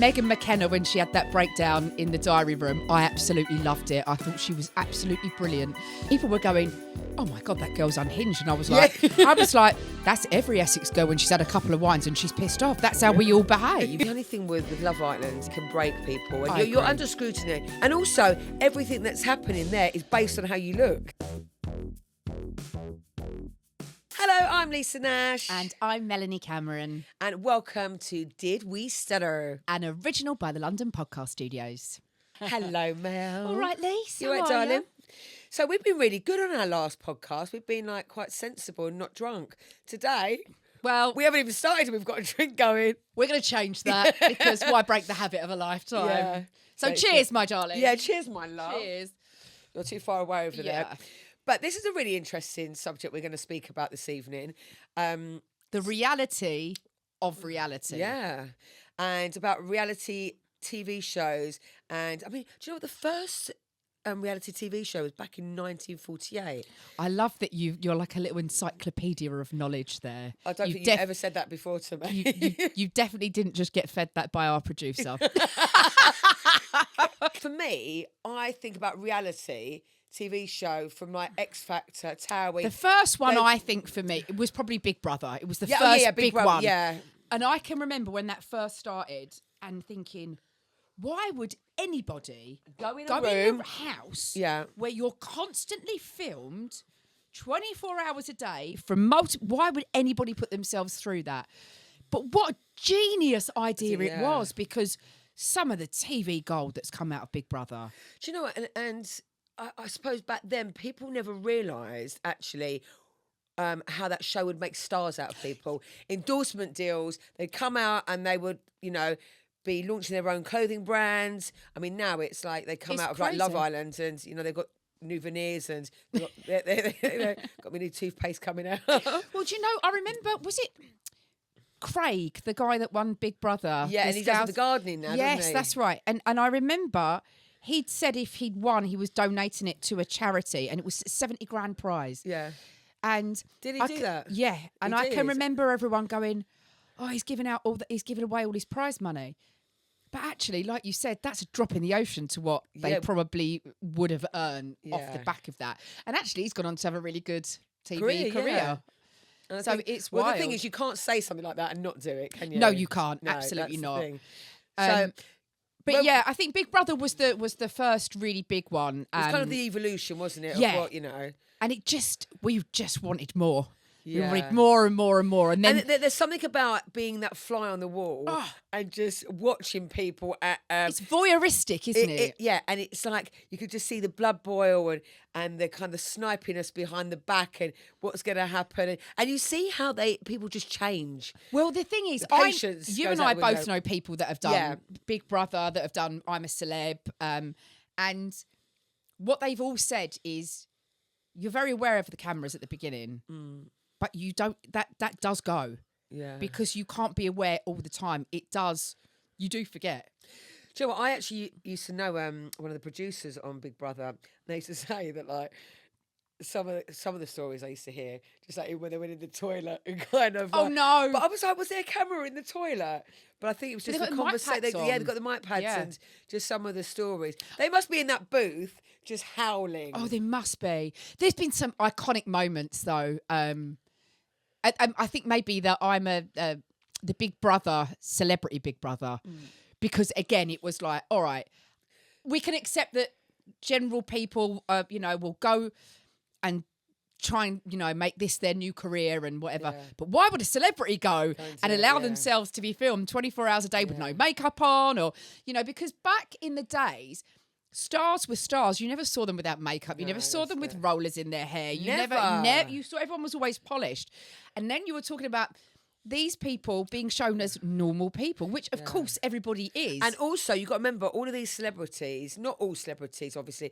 Megan McKenna, when she had that breakdown in the diary room, I absolutely loved it. I thought she was absolutely brilliant. People were going, oh my God, that girl's unhinged. And I was like, that's every Essex girl when she's had a couple of wines and she's pissed off. That's how we all behave. The only thing with Love Island can break people. And you're under scrutiny. And also, everything that's happening there is based on how you look. Hello, I'm Lisa Nash. And I'm Melanie Cameron. And welcome to Did We Stutter? An original by the London Podcast Studios. Hello, Mel. All right, Lisa. You all right, darling? So we've been really good on our last podcast. We've been like quite sensible and not drunk. Today, well, we haven't even started and we've got a drink going. We're going to change that because why break the habit of a lifetime? Yeah. So cheers, my darling. Yeah, cheers, my love. Cheers. You're too far away over there. But this is a really interesting subject we're going to speak about this evening. The reality of reality. Yeah. And about reality TV shows. And I mean, do you know what the first reality TV show was back in 1948? I love that you're like a little encyclopedia of knowledge there. I don't think you've ever said that before to me. You definitely didn't just get fed that by our producer. For me, I think about reality TV show from like X Factor, TOWIE. The first one, I think, for me, it was probably Big Brother. It was the first big one. Yeah. And I can remember when that first started and thinking, why would anybody go in a house where you're constantly filmed 24 hours a day from why would anybody put themselves through that? But what a genius idea it was, because some of the TV gold that's come out of Big Brother. Do you know what? And I suppose back then people never realised actually how that show would make stars out of people. Endorsement deals, they'd come out and they would, be launching their own clothing brands. I mean, now it's like they come out of like Love Island and, they've got new veneers and got me new toothpaste coming out. Well, do you know, I remember, was it Craig, the guy that won Big Brother? Yeah, and he does the gardening now, doesn't he? Yes, that's right. And I remember he'd said if he'd won, he was donating it to a charity, and it was a 70 grand prize. Yeah. And did he do that? Yeah. And I can remember everyone going, oh, he's giving away all his prize money. But actually, like you said, that's a drop in the ocean to what they probably would have earned off the back of that. And actually, he's gone on to have a really good TV career. Yeah. So it's wild. Well, the thing is, you can't say something like that and not do it, can you? No, you can't. No, absolutely not. But yeah, I think Big Brother was the first really big one. It was kind of the evolution, wasn't it? Yeah. Of what, And we just wanted more. Yeah. We wanted more and more and more. And then there's something about being that fly on the wall and just watching people. It's voyeuristic, isn't it? Yeah, and it's like you could just see the blood boil and the kind of sniping us behind the back and what's going to happen. And you see how people just change. Well, the thing is, you and I both know people that have done Big Brother, that have done I'm a Celeb. And what they've all said is you're very aware of the cameras at the beginning. But you don't, that does go. Yeah. Because you can't be aware all the time. It does, you do forget. Do you know what? I actually used to know one of the producers on Big Brother. They used to say that like some of the stories I used to hear, just like when they went in the toilet and kind of oh no. But I was like, was there a camera in the toilet? But I think it was just a conversation. They've got the mic pads and just some of the stories. They must be in that booth just howling. Oh, they must be. There's been some iconic moments though. I think maybe that I'm the Big Brother, celebrity Big Brother, because again, it was like, all right, we can accept that general people, will go and try and, make this their new career and whatever. Yeah. But why would a celebrity go and allow themselves to be filmed 24 hours a day with no makeup on or, because back in the days, stars were stars. You never saw them without makeup. You never saw them with rollers in their hair. You never. You saw everyone was always polished. And then you were talking about these people being shown as normal people, which of course everybody is. And also, you've got to remember, all of these celebrities, not all celebrities, obviously,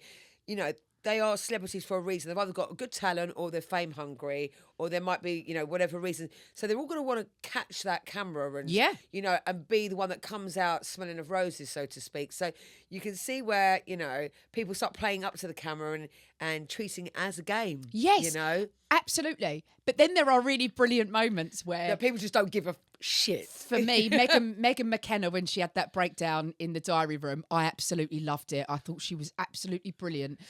they are celebrities for a reason. They've either got good talent or they're fame hungry or there might be, whatever reason. So they're all going to want to catch that camera and, and be the one that comes out smelling of roses, so to speak. So you can see where, people start playing up to the camera and treating it as a game. Yes. Absolutely. But then there are really brilliant moments where people just don't give a shit. For me, Megan McKenna, when she had that breakdown in the diary room, I absolutely loved it. I thought she was absolutely brilliant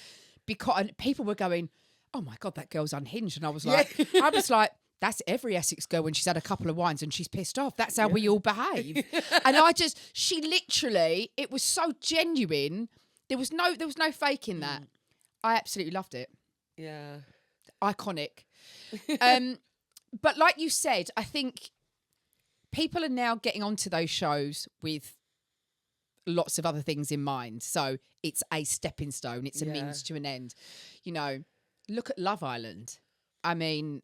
because and people were going, "Oh my God, that girl's unhinged," and I was like, that's every Essex girl when she's had a couple of wines and she's pissed off. That's how we all behave. And she literally, it was so genuine. There was no fake in that. I absolutely loved it. Yeah. Iconic. But like you said, I think people are now getting onto those shows with lots of other things in mind. So it's a stepping stone. It's a means to an end. You know, look at Love Island. I mean...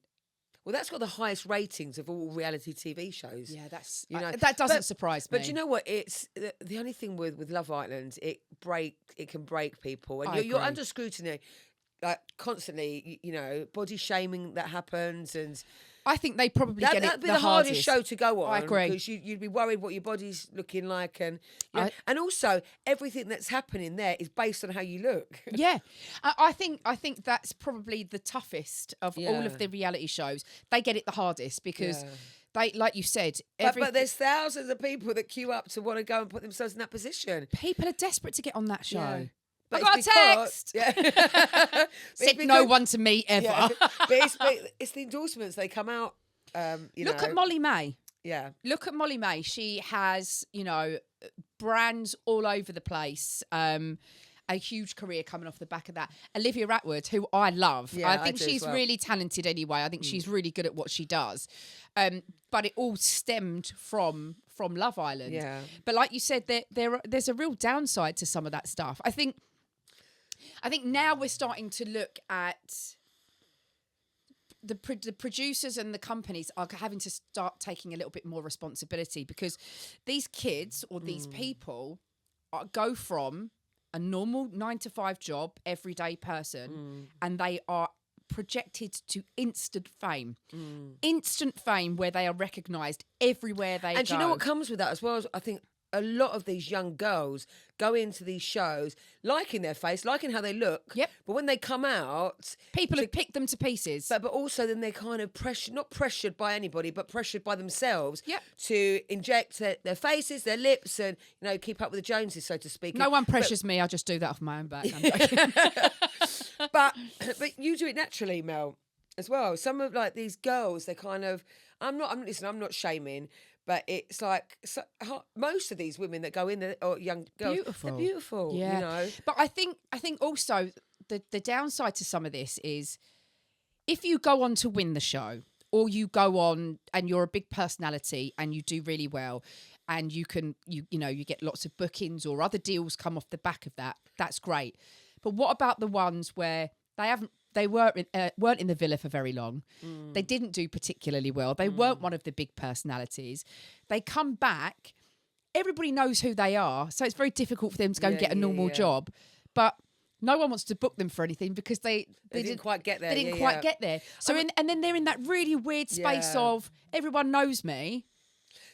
Well, that's got the highest ratings of all reality TV shows. Yeah, that's... You know, that doesn't surprise me. But you know what? It's the only thing with Love Island, it can break people. And you're under scrutiny. Like constantly, you know, body shaming that happens, and I think they probably get it that'd be the hardest show to go on. I agree, because you'd be worried what your body's looking like, and and also everything that's happening there is based on how you look. Yeah, I think that's probably the toughest of all of the reality shows. They get it the hardest because they, like you said, but there's thousands of people that queue up to want to go and put themselves in that position. People are desperate to get on that show. Yeah. I got a text. Said no one to me ever. Yeah. But it's the endorsements. They come out. Look at Molly May. Yeah. Look at Molly May. She has, brands all over the place. A huge career coming off the back of that. Olivia Attwood, who I love. Yeah, I think she's really talented anyway. I think she's really good at what she does. But it all stemmed from Love Island. Yeah. But like you said, there's a real downside to some of that stuff. I think now we're starting to look at the producers and the companies are having to start taking a little bit more responsibility because these kids or these people go from a normal 9-to-5 job, everyday person, and they are projected to instant fame. Instant fame where they are recognised everywhere they go. And do you know what comes with that as well? I think a lot of these young girls go into these shows liking their face, liking how they look. Yep. But when they come out... People have picked them to pieces. But also then they're kind of not pressured by anybody, but pressured by themselves to inject their faces, their lips, and, keep up with the Joneses, so to speak. No one pressures me. I just do that off my own back. I'm joking. But you do it naturally, Mel, as well. Some of these girls, they kind of... I'm not shaming... But it's like most of these women that go in there, or young girls, they're beautiful. Yeah. But I think also the downside to some of this is if you go on to win the show, or you go on and you're a big personality and you do really well, and you get lots of bookings or other deals come off the back of that. That's great. But what about the ones where they weren't in the villa for very long. They didn't do particularly well. They weren't one of the big personalities. They come back. Everybody knows who they are. So it's very difficult for them to go and get a normal job. But no one wants to book them for anything because they didn't quite get there. They didn't quite get there. So and then they're in that really weird space of everyone knows me.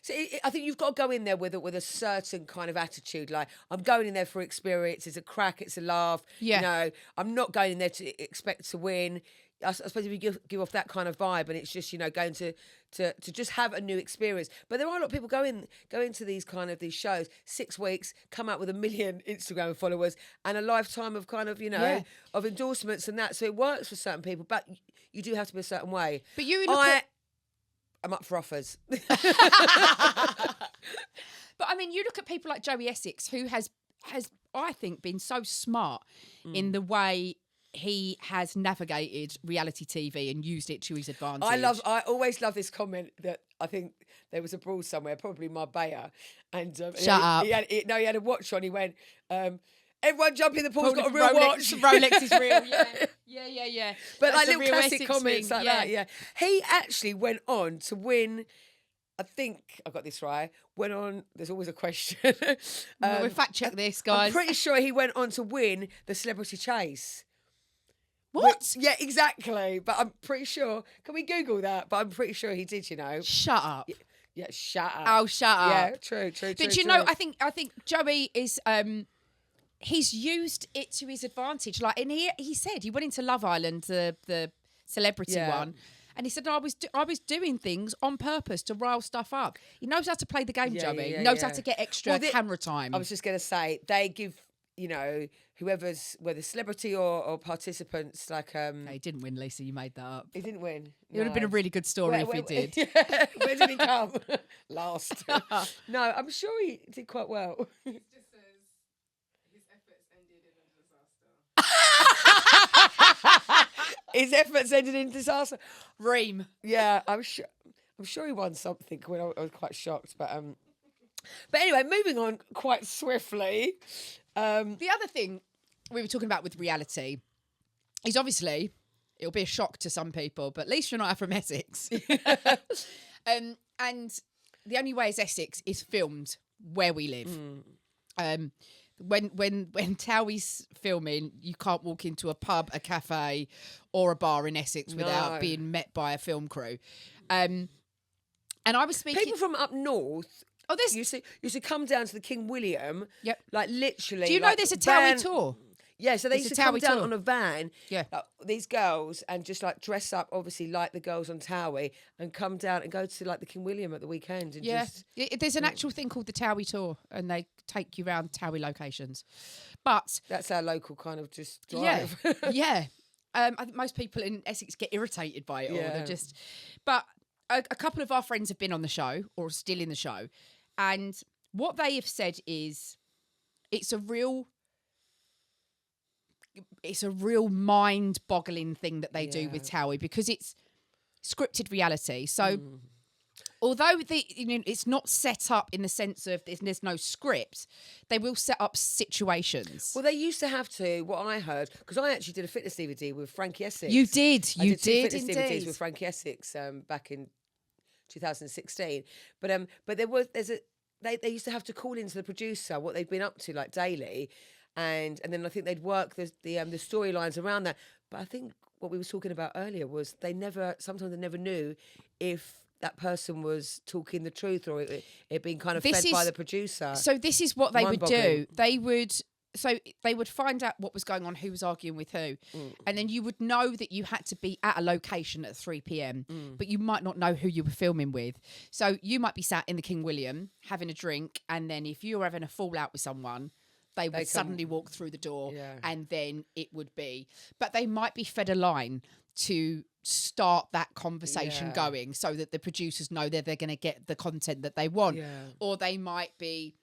So I think you've got to go in there with a certain kind of attitude. Like, I'm going in there for experience. It's a crack. It's a laugh. Yeah. I'm not going in there to expect to win. I suppose if you give off that kind of vibe, and it's just going to just have a new experience. But there are a lot of people go into these shows 6 weeks, come out with 1 million Instagram followers and a lifetime of of endorsements and that. So it works for certain people, but you do have to be a certain way. But you I'm up for offers. But I mean, you look at people like Joey Essex, who has I think been so smart in the way he has navigated reality TV and used it to his advantage. I always love this comment that I think there was a brawl somewhere, probably Marbella, and Shut up. He had a watch on. He went, everyone jump in the pool's got a real watch. Rolex is real, yeah. But That's little classic Essex comments thing, like that, yeah. He actually went on to win. I think I got this right. Went on. There's always a question. We'll fact check this, guys. I'm pretty sure he went on to win the Celebrity Chase. What? Yeah, exactly. But I'm pretty sure. Can we Google that? But I'm pretty sure he did. Shut up. Yeah, shut up. Oh, shut up. Yeah, true. But I think Joey is. He's used it to his advantage. And he said he went into Love Island, the celebrity one, And he said, I was doing things on purpose to rile stuff up. He knows how to play the game, Joey. He knows how to get extra camera time. I was just going to say, they give, whoever's, whether celebrity or participants, like... he didn't win, Lisa. You made that up. He didn't win. It would have been a really good story if he did. Yeah. Where did he come? Last. No, I'm sure he did quite well. It just says his efforts ended in a disaster. His efforts ended in disaster. Ream. Yeah, I'm sure he won something when I was quite shocked. But anyway, moving on quite swiftly. The other thing we were talking about with reality is obviously it'll be a shock to some people, but Lisa and I are from Essex. And the only way is Essex is filmed where we live. When TOWIE's filming, you can't walk into a pub, a cafe, or a bar in Essex without being met by a film crew. And I was speaking... People from up north... Oh, there's... You should come down to the King William. Yep. Like, literally... Do you know there's a TOWIE tour? Yeah, so they used to come TOWIE down tour. on a van, Yeah. these girls, and just like dress up, obviously, like the girls on TOWIE, and come down and go to like the King William at the weekend. And just... There's an actual thing called the TOWIE tour, and they take you around TOWIE locations. But that's our local kind of just drive. Yeah. I think most people in Essex get irritated by it all. Yeah. They're just... But a couple of our friends have been on the show, or still in the show, and what they have said is it's a real mind-boggling thing that they do with TOWIE, because it's scripted reality. So although it's not set up in the sense of there's no script, they will set up situations. Well, they used to have to, what I heard, because I actually did a fitness DVD with Frankie Essex. You did. I did two fitness indeed. DVDs with Frankie Essex back in 2016. But they used to have to call into the producer what they'd been up to, like, daily. And then I think they'd work the storylines around that. But I think what we were talking about earlier was sometimes they never knew if that person was talking the truth or it being kind of fed by the producer. So this is what they would do. Mind-boggling. They would find out what was going on, who was arguing with who. And then you would know that you had to be at a location at 3 p.m, but you might not know who you were filming with. So you might be sat in the King William having a drink, and then if you were having a fallout with someone, they would suddenly walk through the door, and then it would be... But they might be fed a line to start that conversation going so that the producers know that they're going to get the content that they want. Yeah. Or they might be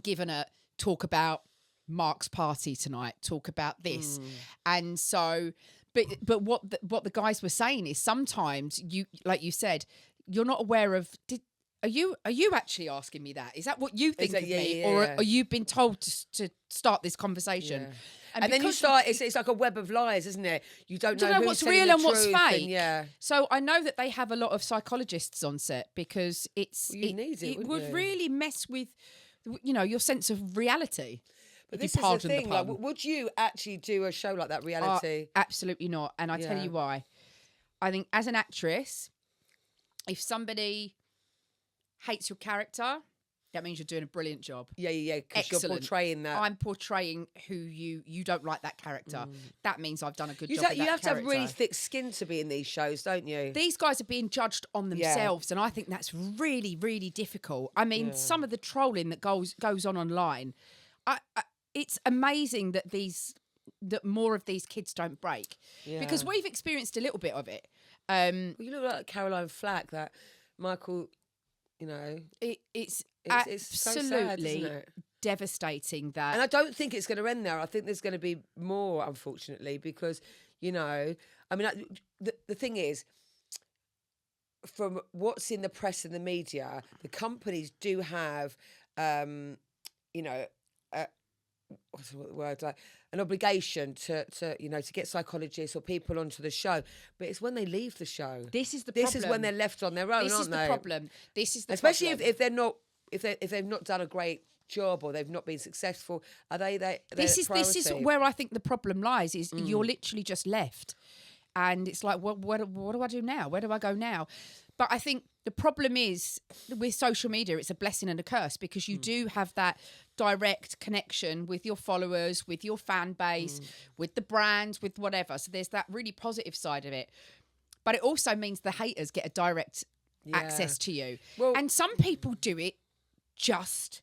given a talk about Mark's party tonight, talk about this. And so... But what the guys were saying is sometimes, you, like you said, you're not aware of... Are you actually asking me that? Is that what you think of me? Or are you been told to start this conversation? Yeah. And then you start, it's like a web of lies, isn't it? You don't know what's real and what's fake. And, So I know that they have a lot of psychologists on set, because it would really mess with, your sense of reality. But this is the thing, like, would you actually do a show like that, reality? Absolutely not. And I tell you why. I think as an actress, if somebody hates your character, that means you're doing a brilliant job. Yeah, because you're portraying that. I'm portraying who you don't like that character. That means I've done a good job. You have to have really thick skin to be in these shows, don't you? These guys are being judged on themselves, and I think that's really, really difficult. I mean, some of the trolling that goes on online, it's amazing that more of these kids don't break, because we've experienced a little bit of it. You look like Caroline Flack, that Michael. It's absolutely so sad, isn't it? devastating that. And I don't think it's going to end there. I think there's going to be more, unfortunately, because, the thing is, from what's in the press and the media, the companies do have, what's the word, like an obligation to get psychologists or people onto the show, but it's when they leave the show. This is the problem. This is when they're left on their own, aren't they? This is the problem. This is the especially problem. if they're not, if they've not done a great job or they've not been successful. Are they? This is where I think the problem lies. Is you're literally just left, and it's like, what do I do now? Where do I go now? But I think the problem is with social media, it's a blessing and a curse, because you do have that direct connection with your followers, with your fan base, with the brand, with whatever. So there's that really positive side of it. but it also means the haters get a direct Yeah. access to you. Well- and some people do it just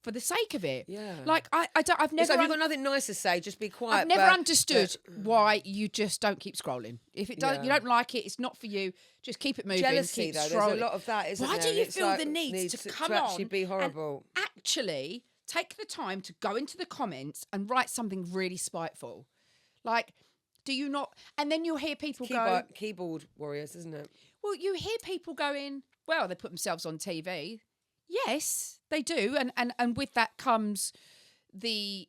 for the sake of it. Yeah. Like I've It's never like, you've got nothing nice to say, just be quiet. I've never but- understood why you just don't keep scrolling. If it does, Yeah. you don't like it, it's not for you. Just keep it moving. Jealousy, keep though. scrolling. There's a lot of that, isn't Why there? do And you it's feel like, the need needs to come actually on be and horrible? actually take the time to go into the comments and write something really spiteful? Like, do you not? And then you'll hear people go, Keyboard warriors, isn't it? well, you hear people going, well, they put themselves on TV. Yes, they do. And with that comes the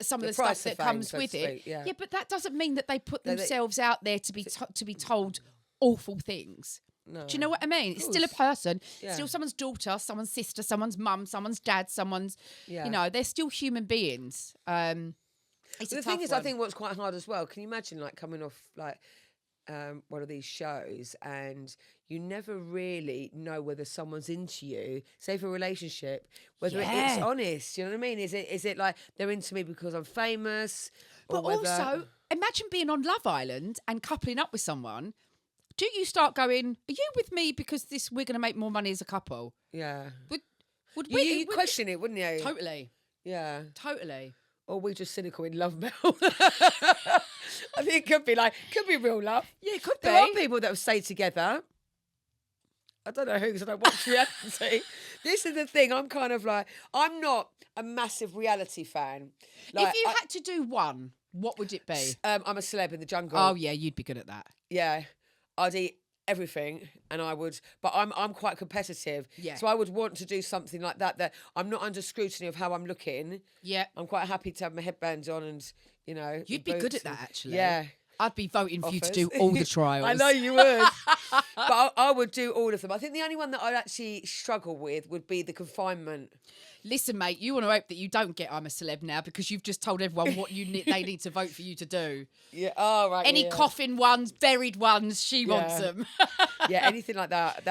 some of The the stuff price of that fame, comes so to with it. speak, yeah. But that doesn't mean that they put they- themselves out there to be told awful things. No. Do you know what I mean? It's still a course. person, Yeah. still someone's daughter, someone's sister, someone's mum, someone's dad, someone's, Yeah. you know, they're still human beings. It's But a the thing tough is, one. I think what's quite hard as well. Can you imagine like coming off like one of these shows and you never really know whether someone's into you, say for a relationship, whether it's Yeah. honest. You know what I mean? Is it like they're into me because I'm famous? Or But whether, also, imagine being on Love Island and coupling up with someone. Do you start going, are you with me because we're going to make more money as a couple? yeah, Would you question it, wouldn't you? Totally. Yeah. Totally. Or we just cynical in love, Mel. I think it could be real love. Yeah, it could There are people that will stay together. I don't know who, because I don't watch reality. This is the thing. I'm kind of like, I'm not a massive reality fan. Like, If you had to do one, what would it be? I'm a celeb in the jungle. Oh, yeah, you'd be good at that. Yeah, I'd eat everything, and I would. But I'm quite competitive. Yeah. So I would want to do something like that. That I'm not under scrutiny of how I'm looking. Yeah. I'm quite happy to have my headbands on, and you know. You'd the be good boots at that, and- actually. Yeah. I'd be voting for you to Offers. do all the trials. I know you would. But I would do all of them. I think the only one that I'd actually struggle with would be the confinement. Listen, mate, you want to hope that you don't get I'm a celeb now because you've just told everyone what they need to vote for you to do. Yeah. Oh, right. Any yeah. coffin ones, buried ones, she wants Yeah. them. Yeah, anything like that.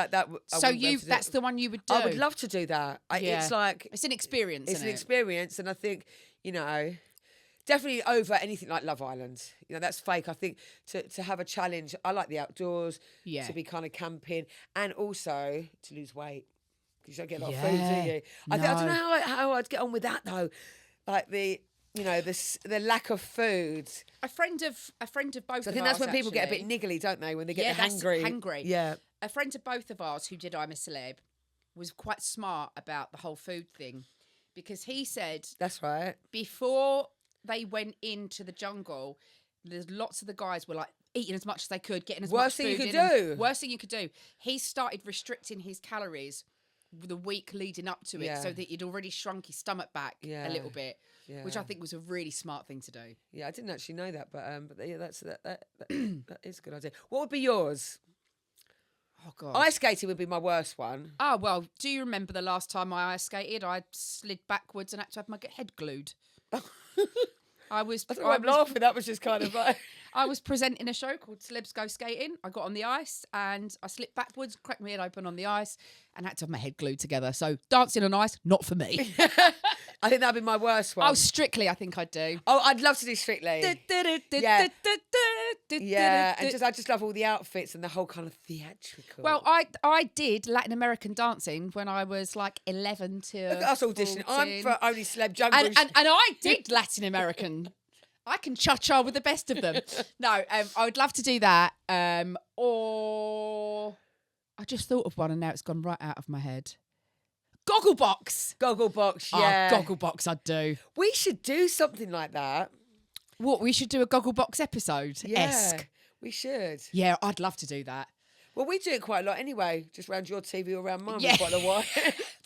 So that's the one you would do. I would love to do that. Yeah. It's like It's an experience, it's isn't an it? experience, and I think definitely over anything like Love Island. You know, that's fake. I think to have a challenge. I like the outdoors. Yeah. To be kind of camping, and also to lose weight. You don't get a lot of Yeah. food, do you? I don't No. know how I'd get on with that though. Like the lack of food. A friend of both So I of think that's ours, when people get a bit actually. niggly, don't they? When they Yeah, get that's hangry. hangry. Yeah. A friend of both of ours who did I'm a Celeb was quite smart about the whole food thing because he said That's right. before they went into the jungle, there's lots of the guys were like eating as much as they could, getting as much Worst thing you food could in and- do. Worst thing you could do. He started restricting his calories the week leading up to it, Yeah. so that he'd already shrunk his stomach back Yeah. a little bit, which I Yeah. think was a really smart thing to do. Yeah, I didn't actually know that, but yeah, that is a good idea. What would be yours? Oh God. Ice skating would be my worst one. Oh, well, do you remember the last time I ice skated? I slid backwards and had to have my head glued. I was I don't know why I'm laughing. That was just kind of like. I was presenting a show called Celebs Go Skating. I got on the ice and I slipped backwards, cracked my head open on the ice, and had to have my head glued together. So dancing on ice, not for me. I think that'd be my worst one. Oh, Strictly, I think I'd do. Oh, I'd love to do Strictly. Yeah. Yeah, and I just love all the outfits and the whole kind of theatrical. Well, I did Latin American dancing when I was like 11 to look at us auditioning. 14. I'm for only celeb jungle. and I did Latin American. I can cha-cha with the best of them. No, I would love to do that. Or I just thought of one and now it's gone right out of my head. Gogglebox. Gogglebox, yeah. Gogglebox I'd do. We should do something like that. What, we should do a Gogglebox episode? Yeah, Esque. we should. Yeah, I'd love to do that. Well, we do it quite a lot anyway, just around your TV or around mine Yeah. for quite a while.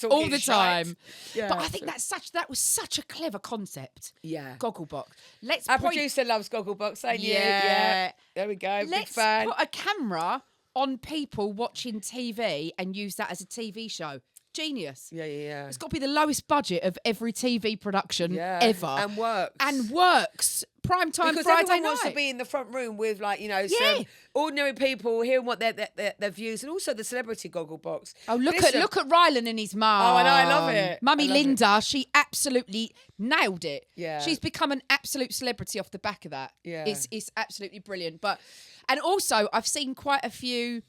All Talking the shite. time. Yeah. But I think that was such a clever concept. Yeah. Gogglebox. Let's Our point- producer loves Gogglebox, ain't you? Yeah. Yeah. There we go. Big Let's fan. put a camera on people watching TV and use that as a TV show. genius. Yeah. It's got to be the lowest budget of every TV production ever. And works. And works. Prime time because Friday everyone night. wants to be in the front room with, like, you know, some ordinary people hearing what their views, and also the celebrity goggle box. Oh, look at Rylan and his mum. Oh, I know, I love it. Mummy I love Linda, she absolutely nailed it. Yeah. She's become an absolute celebrity off the back of that. Yeah. It's absolutely brilliant. And also, I've seen quite a few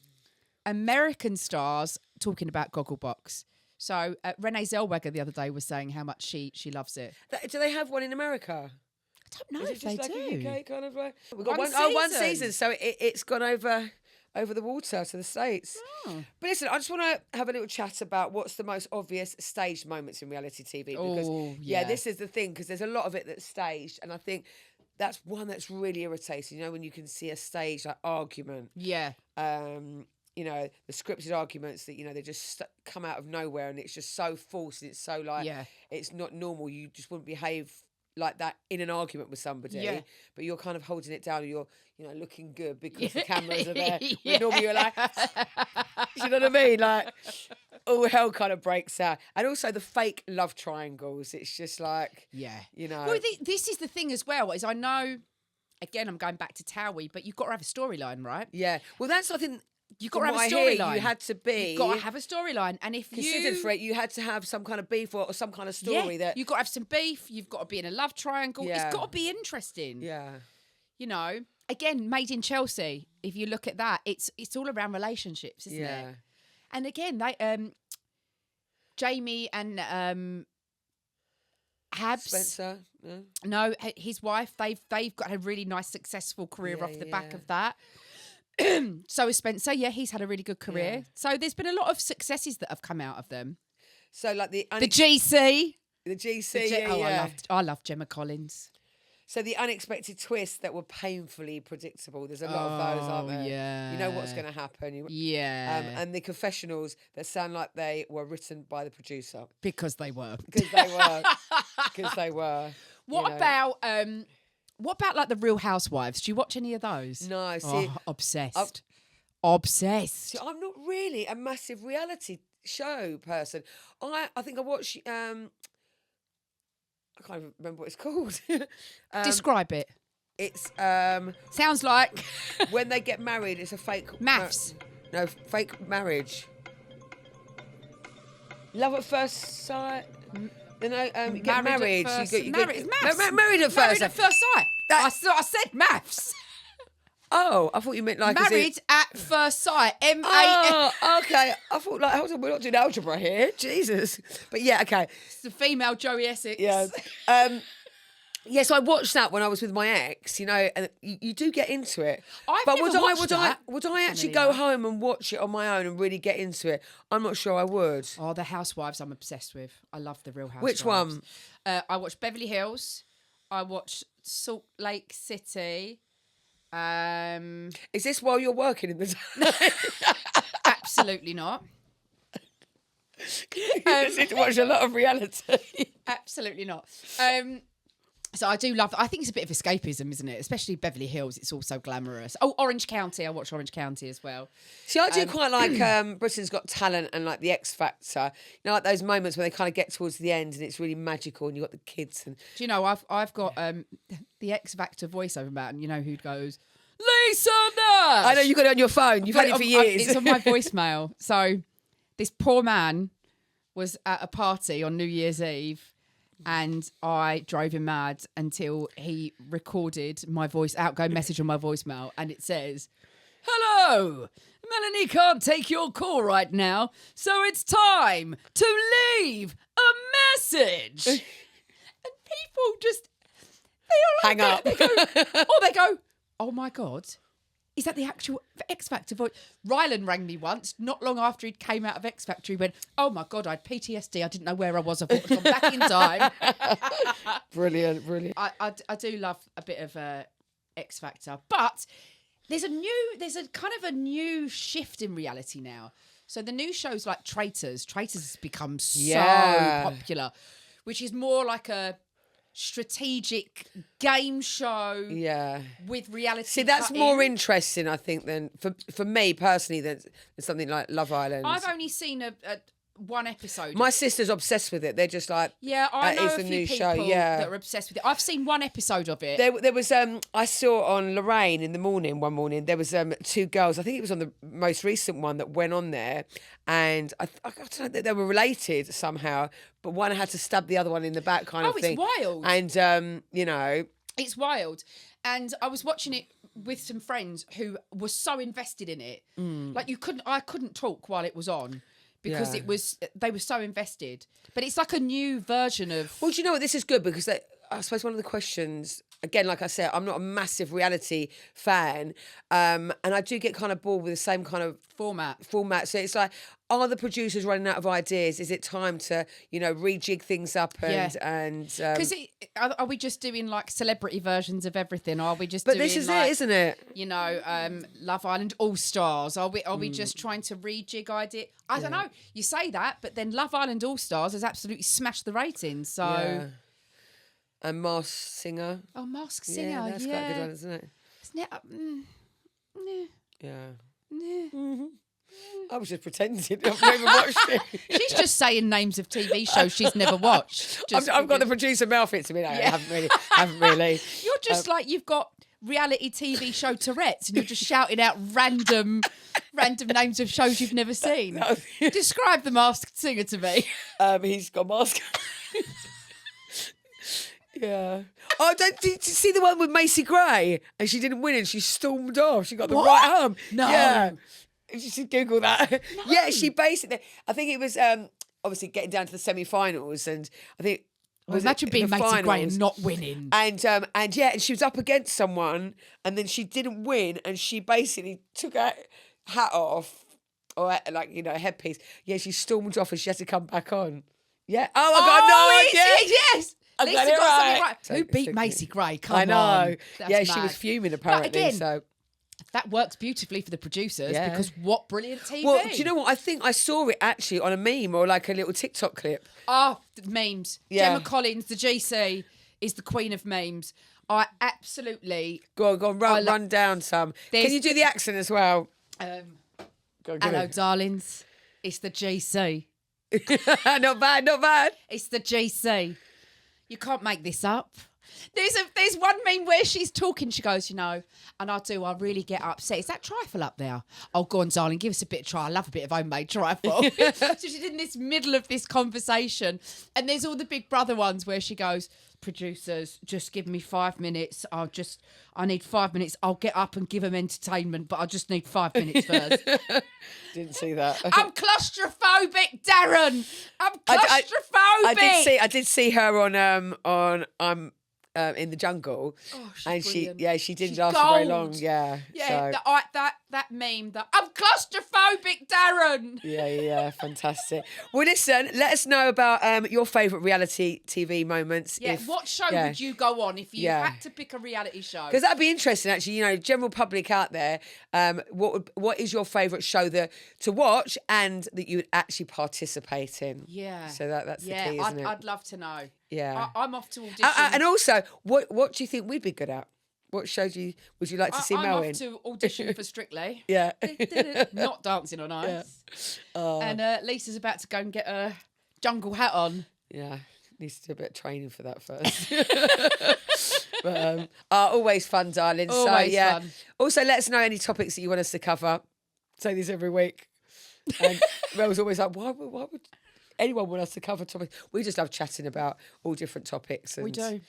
American stars talking about Gogglebox. So Renee Zellweger the other day was saying how much she loves it. Do they have one in America? I don't know Is if it just they like do. a UK kind of way? We've got One one season. season, so it's gone over the water to the States. Oh. But listen, I just want to have a little chat about what's the most obvious staged moments in reality TV. Because, Oh, yeah. this is the thing, because there's a lot of it that's staged, and I think that's one that's really irritating, you know, when you can see a staged, like, argument. Yeah. You know, the scripted arguments that, you know, they just come out of nowhere, and it's just so forced, and it's so, like, it's not normal. You just wouldn't behave like that in an argument with somebody, but you're kind of holding it down, and you're, you know, looking good because the cameras are there. When normally you're like, you know what I mean? Like, all hell kind of breaks out. And also the fake love triangles. It's just like, you know. Well, this is the thing as well, is I know, again, I'm going back to TOWIE, but you've got to have a storyline, right? Yeah. Well, that's, I think, You've got to have a storyline. storyline. You had to be. You've got to have a storyline. And if considered for it, you had to have some kind of beef or some kind of story that. You've got to have some beef. You've got to be in a love triangle. Yeah. It's got to be interesting. Yeah. You know, again, Made in Chelsea. If you look at that, it's all around relationships, isn't it? And again, they Jamie and Habs. Spencer. Yeah. No, his wife. They've got a really nice, successful career off the back of that. So is Spencer. Yeah, he's had a really good career. Yeah. So there's been a lot of successes that have come out of them. So like the GC. The GC. I love Gemma Collins. So the unexpected twists that were painfully predictable. There's a lot of those, aren't there? Yeah. You know what's going to happen. Yeah. And the confessionals that sound like they were written by the producer. Because they were. Because they were. Because they were. What about like the Real Housewives? Do you watch any of those? No, see, obsessed. Obsessed. See, I'm not really a massive reality show person. I think I watch. I can't even remember what it's called. Describe it. It's sounds like when they get married. It's a fake maths. No, fake marriage. Love at first sight. You know, you get married. Married at first sight. I said maths. Oh, I thought you meant like married at first sight. M-A-F. Oh, okay. I thought like, hold on, we're not doing algebra here. Jesus. But yeah, okay. It's the female Joey Essex. Yeah. Yes, I watched that when I was with my ex, you know, and you do get into it. But would I actually go home and watch it on my own and really get into it? I'm not sure I would. Oh, the Housewives I'm obsessed with. I love the Real Housewives. Which one? I watched Beverly Hills. I watched Salt Lake City. Is this while you're working in the day? Absolutely not. You need to watch a lot of reality. Absolutely not. So I do love. I think it's a bit of escapism, isn't it? Especially Beverly Hills. It's also glamorous. Oh, Orange County. I watch Orange County as well. See, I do quite like Britain's Got Talent and like the X Factor. You know, like those moments where they kind of get towards the end and it's really magical, and you've got the kids. And do you know I've got the X Factor voiceover man. You know who goes, Lisa Nash. I know you got it on your phone. You've had it for years. It's on my voicemail. So this poor man was at a party on New Year's Eve. And I drove him mad until he recorded my outgoing message on my voicemail. And it says, "Hello, Melanie can't take your call right now. So it's time to leave a message." And people just, hang up. They go, "Oh my God. Is that the actual X Factor voice?" Rylan rang me once, not long after he came out of X Factor. He went, "Oh my God, I had PTSD. I didn't know where I was. I've gone back in time." Brilliant. I do love a bit of X Factor, but there's a kind of a new shift in reality now. So the new shows like Traitors has become so popular, which is more like a strategic game show with reality. See, that's more interesting, I think, than for me personally than something like Love Island. I've only seen one episode. My sister's obsessed with it. They're just like, Yeah, I know it's a the few new people show, yeah. that are obsessed with it. I've seen one episode of it. There was I saw on Lorraine in the morning one morning. There was two girls. I think it was on the most recent one that went on there, and I don't know that they were related somehow. But one had to stab the other one in the back, kind of thing. Oh, it's wild. And you know, It's wild. And I was watching it with some friends who were so invested in it. Like I couldn't talk while it was on because they were so invested. But it's like a new version of. Well, do you know what? This is good because I suppose one of the questions, again, like I said, I'm not a massive reality fan, and I do get kind of bored with the same kind of format. So it's like, are the producers running out of ideas? Is it time to, rejig things up and Because are we just doing like celebrity versions of everything? Or are we just? But doing this is like, it, isn't it? Love Island All Stars. Are we just trying to rejig idea? I don't know. You say that, but then Love Island All Stars has absolutely smashed the ratings. So. Yeah. And Masked Singer. Oh, Masked Singer. Yeah, that's quite a good one, isn't it? Isn't it? Yeah. Mm. I was just pretending. I've never watched it. She's just saying names of TV shows she's never watched. I've got the producer mouth it to me. No, I haven't really. You're just like you've got reality TV show Tourette's and you're just shouting out random names of shows you've never seen. Describe the Masked Singer to me. He's got mask. Yeah. Oh, did you see the one with Macy Gray? And she didn't win and she stormed off. She got the right arm. No. Yeah. You should Google that. No. Yeah, she basically, I think it was obviously getting down to the semi-finals, and I think imagine being Macy Gray and not winning. And she was up against someone, and then she didn't win, and she basically took her hat off, or a headpiece. Yeah, she stormed off, and she had to come back on. Yeah. Oh, I got no idea. Yes. Lisa got something right. Who beat Macy Gray? Come on. I know. That's yeah, mad. she was fuming apparently. But again, so that works beautifully for the producers because what brilliant TV. Well, do you know what? I think I saw it actually on a meme or like a little TikTok clip. Oh, memes. Yeah. Gemma Collins, the GC, is the queen of memes. I absolutely... Go on, run down some. Can you do the accent as well? Hello, darlings. It's the GC. Not bad. It's the GC. You can't make this up. There's one meme where she's talking. She goes, and I really get upset. Is that trifle up there? Oh, go on, darling, give us a bit of trifle. I love a bit of homemade trifle. So she's in this middle of this conversation, and there's all the Big Brother ones where she goes, producers, just give me 5 minutes. I need 5 minutes. I'll get up and give them entertainment, but I just need 5 minutes first. Didn't see that. I'm claustrophobic, Darren. I'm claustrophobic. I did see her on in the jungle, and brilliant. she didn't She's last gold. for very long. Yeah, that meme. That I'm claustrophobic, Darren. Yeah, fantastic. Well, listen, let us know about your favourite reality TV moments. Yeah, what show would you go on if you had to pick a reality show? Because that'd be interesting, actually. General public out there, what is your favourite show to watch and that you would actually participate in? Yeah. So that's the key, isn't it? I'd love to know. Yeah. I'm off to audition. And also, what do you think we'd be good at? What show would you like to see Mel in? I'm off to audition for Strictly. Yeah. Not Dancing on Ice. Yeah. And Lisa's about to go and get a jungle hat on. Yeah. Needs to do a bit of training for that first. But always fun, darling. Always fun. Also, let us know any topics that you want us to cover. Say this every week. And Mel's always like, why would anyone want us to cover topics? We just love chatting about all different topics. And we do.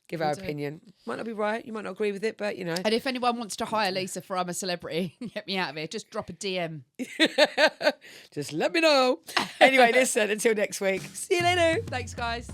Give our opinion. Might not be right. You might not agree with it, but And if anyone wants to hire Lisa for I'm a Celebrity, get me out of here. Just drop a DM. Just let me know. Anyway, listen, until next week. See you later. Thanks, guys.